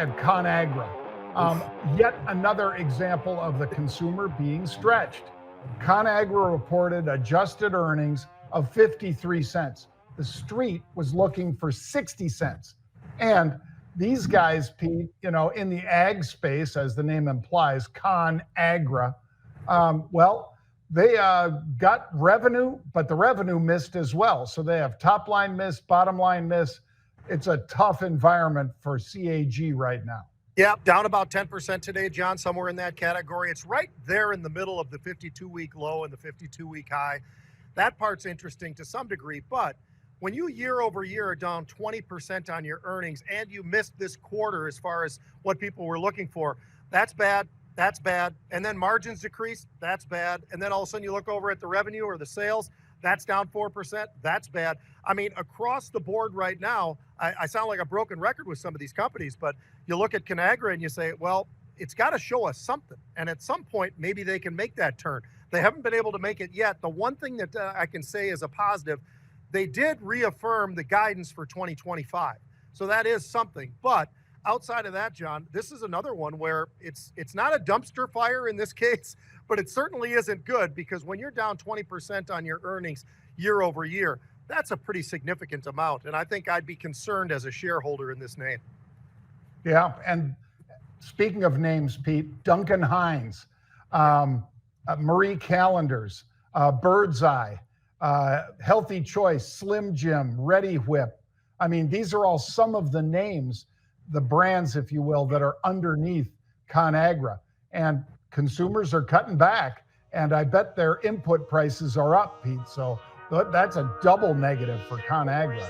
And ConAgra, yet another example of the consumer being stretched. ConAgra reported adjusted earnings of 53 cents. The street was looking for 60 cents. And these guys, Pete, in the ag space, as the name implies, ConAgra, they got revenue, but the revenue missed as well. So they have top line miss, bottom line miss. It's a tough environment for CAG right now. Yeah, down about 10% today, John, somewhere in that category. It's right there in the middle of the 52-week low and the 52-week high. That part's interesting to some degree, but when you year over year are down 20% on your earnings and you missed this quarter as far as what people were looking for, that's bad. That's bad. And then margins decrease, that's bad. And then all of a sudden you look over at the revenue or the sales, that's down 4%. That's bad. I mean, across the board right now, I sound like a broken record with some of these companies, but you look at ConAgra and you say, well, it's got to show us something. And at some point, maybe they can make that turn. They haven't been able to make it yet. The one thing that I can say is a positive, they did reaffirm the guidance for 2025. So that is something. But outside of that, John, this is another one where it's not a dumpster fire in this case, but it certainly isn't good, because when you're down 20% on your earnings year over year, that's a pretty significant amount. And I think I'd be concerned as a shareholder in this name. Yeah. And speaking of names, Pete, Duncan Hines, Marie Callender's, Bird's Eye, Healthy Choice, Slim Jim, Ready Whip. I mean, these are all some of the names, the brands, if you will, that are underneath ConAgra. And consumers are cutting back, and I bet their input prices are up, Pete. So that's a double negative for ConAgra.